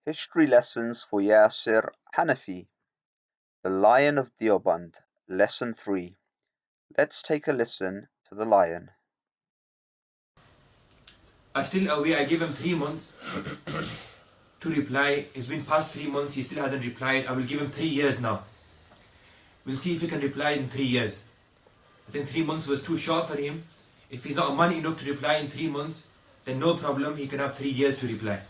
History Lessons for Yasir Hanafi, The Lion of Deoband, Lesson 3. Let's take a listen to the lion. I'm still away. I gave him 3 months to reply. It's been past 3 months, he still hasn't replied. I will give him 3 years now. We'll see if he can reply in 3 years. I think 3 months was too short for him. If he's not man enough to reply in 3 months, then no problem, he can have 3 years to reply.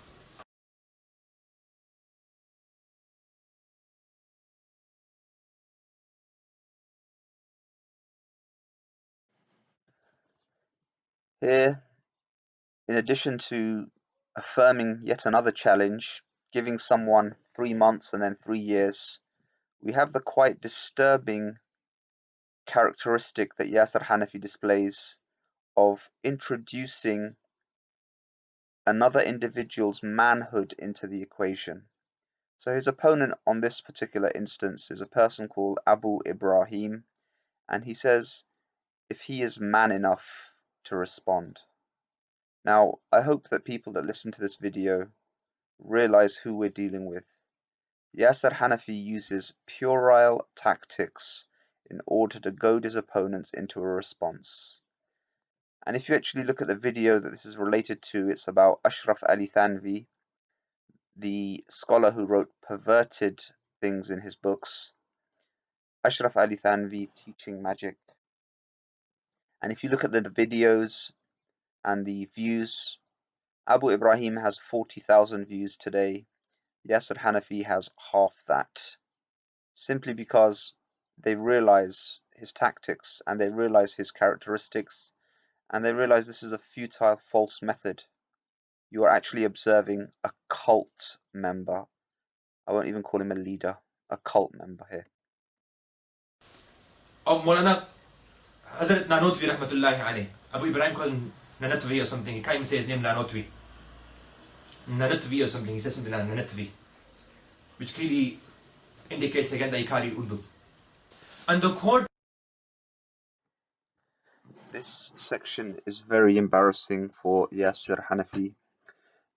Here, in addition to affirming yet another challenge, giving someone 3 months and then 3 years, we have the quite disturbing characteristic that Yasir Hanafi displays of introducing another individual's manhood into the equation. So his opponent on this particular instance is a person called Abu Ibrahim, and he says if he is man enough to respond. Now, I hope that people that listen to this video realize who we're dealing with. Yasir Hanafi uses puerile tactics in order to goad his opponents into a response. And if you actually look at the video that this is related to, it's about Ashraf Ali Thanvi, the scholar who wrote perverted things in his books. Ashraf Ali Thanvi teaching magic. And if you look at the videos and the views, Abu Ibrahim has 40,000 views today. Yasir Hanafi has half that. Simply because they realize his tactics and they realize his characteristics and they realize this is a futile, false method. You are actually observing a cult member. I won't even call him a leader, a cult member here. Maulana Hazrat Nanotwi rahmatullahi alayh. Abu Ibrahim calls him Nanatvi or something. He can't even say his name Nanotwi. Nanatvi or something. He says something like Nanatvi, which clearly indicates again that he can't read Urdu. And the quote. This section is very embarrassing for Yasir Hanafi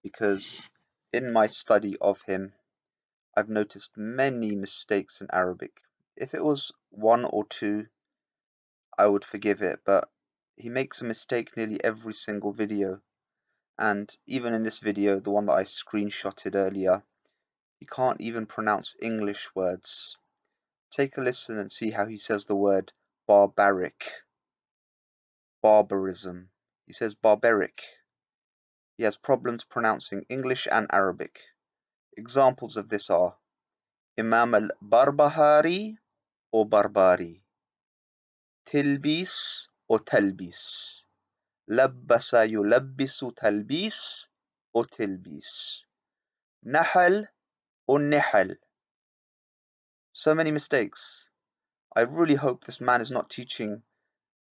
because in my study of him, I've noticed many mistakes in Arabic. If it was one or two, I would forgive it, but he makes a mistake nearly every single video. And even in this video, the one that I screenshotted earlier, he can't even pronounce English words. Take a listen and see how he says the word barbaric. Barbarism. He says barbaric. He has problems pronouncing English and Arabic. Examples of this are Imam al-Barbahari or Barbari, Tilbis or Talbis, Labbasa yulabbisu Talbis or Tilbis, Nahal or Nihal. So many mistakes. I really hope this man is not teaching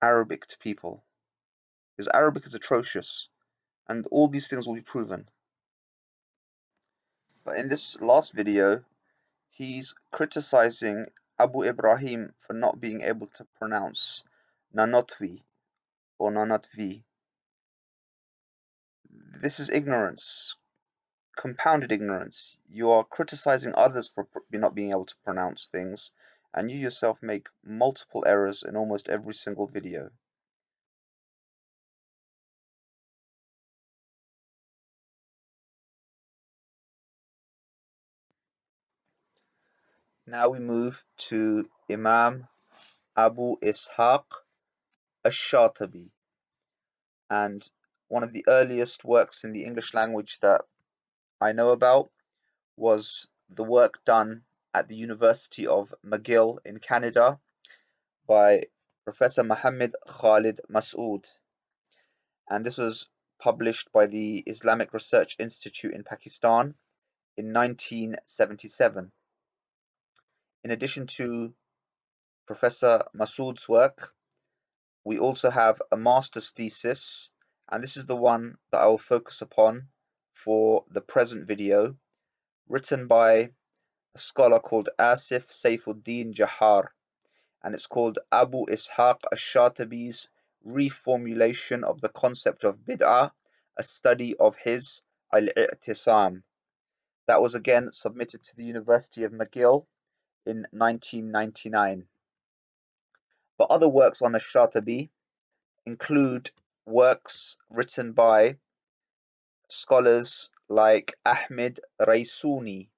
Arabic to people, because Arabic is atrocious, and all these things will be proven. But in this last video, he's criticizing Abu Ibrahim for not being able to pronounce Nanotvi or Nanotvi. This is ignorance, compounded ignorance. You are criticizing others for not being able to pronounce things, and you yourself make multiple errors in almost every single video. Now we move to Imam Abu Ishaq al-Shatibi, and one of the earliest works in the English language that I know about was the work done at the University of McGill in Canada by Professor Muhammad Khalid Masood, and this was published by the Islamic Research Institute in Pakistan in 1977. In addition to Professor Masood's work, we also have a master's thesis, and this is the one that I will focus upon for the present video, written by a scholar called Asif Saifuddin Jahar, and it's called Abu Ishaq al-Shatibi's Reformulation of the Concept of Bid'ah, a study of his Al-I'tisam. That was again submitted to the University of McGill in 1999. But other works on Shatabi include works written by scholars like Ahmed Raisuni,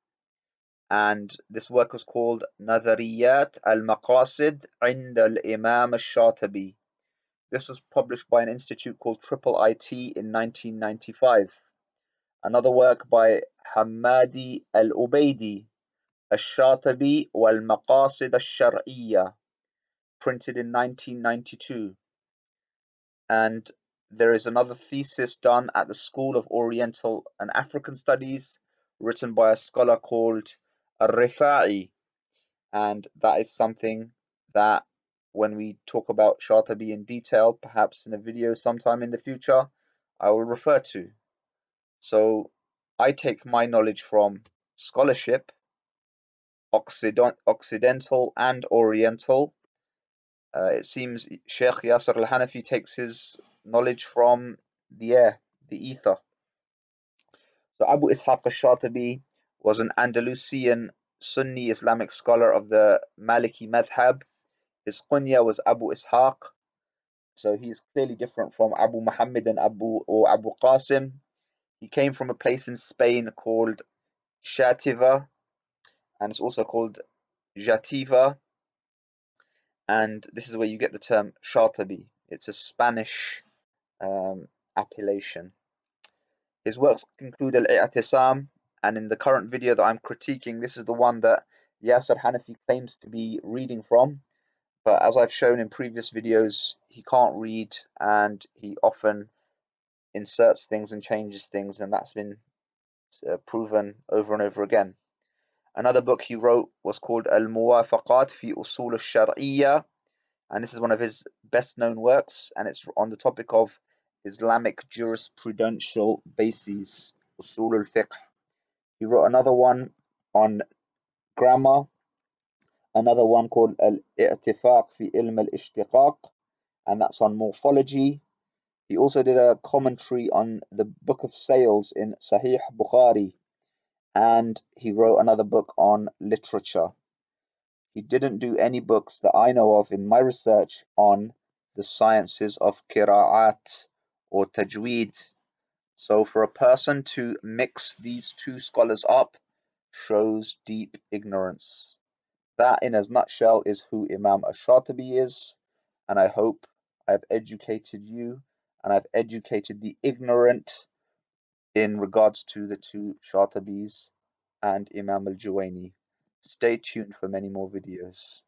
and this work was called Nazariyat al-Maqasid عند الإمام الشاطبي. This was published by an institute called IT in 1995. Another work by Hamadi al-Ubaidi, Al-Shatibi wal-Maqasid al-Shar'iyya, printed in 1992. And there is another thesis done at the School of Oriental and African Studies, written by a scholar called Al-Rifa'i, and that is something that when we talk about Shatabi in detail, perhaps in a video sometime in the future, I will refer to. So I take my knowledge from scholarship, Occidental and Oriental. It seems Sheikh Yasser al-Hanafi takes his knowledge from the air, the ether. So Abu Ishaq al-Shatibi was an Andalusian Sunni Islamic scholar of the Maliki madhab. His kunya was Abu Ishaq, so he's clearly different from Abu Muhammad and Abu Qasim. He came from a place in Spain called Xàtiva, and it's also called Xàtiva, and this is where you get the term Shatabi. It's a Spanish appellation. His works include Al-I'tisam, and in the current video that I'm critiquing, this is the one that Yasser Hanafi claims to be reading from. But as I've shown in previous videos, he can't read and he often inserts things and changes things, and that's been proven over and over again. Another book he wrote was called Al-Muwafaqat fi Usul al-Shar'iyya, and this is one of his best known works, and it's on the topic of Islamic jurisprudential bases, Usul al-Fiqh. He wrote another one on grammar, another one called Al-I'tifaq fi Ilm al-Ishtiqaq, and that's on morphology. He also did a commentary on the Book of Sales in Sahih Bukhari, and he wrote another book on literature. He didn't do any books that I know of in my research on the sciences of qira'at or tajweed. So for a person to mix these two scholars up shows deep ignorance. That, in a nutshell, is who Imam Shatibi is, and I hope I've educated you and I've educated the ignorant in regards to the two Shatabis and Imam al-Juwayni. Stay tuned for many more videos.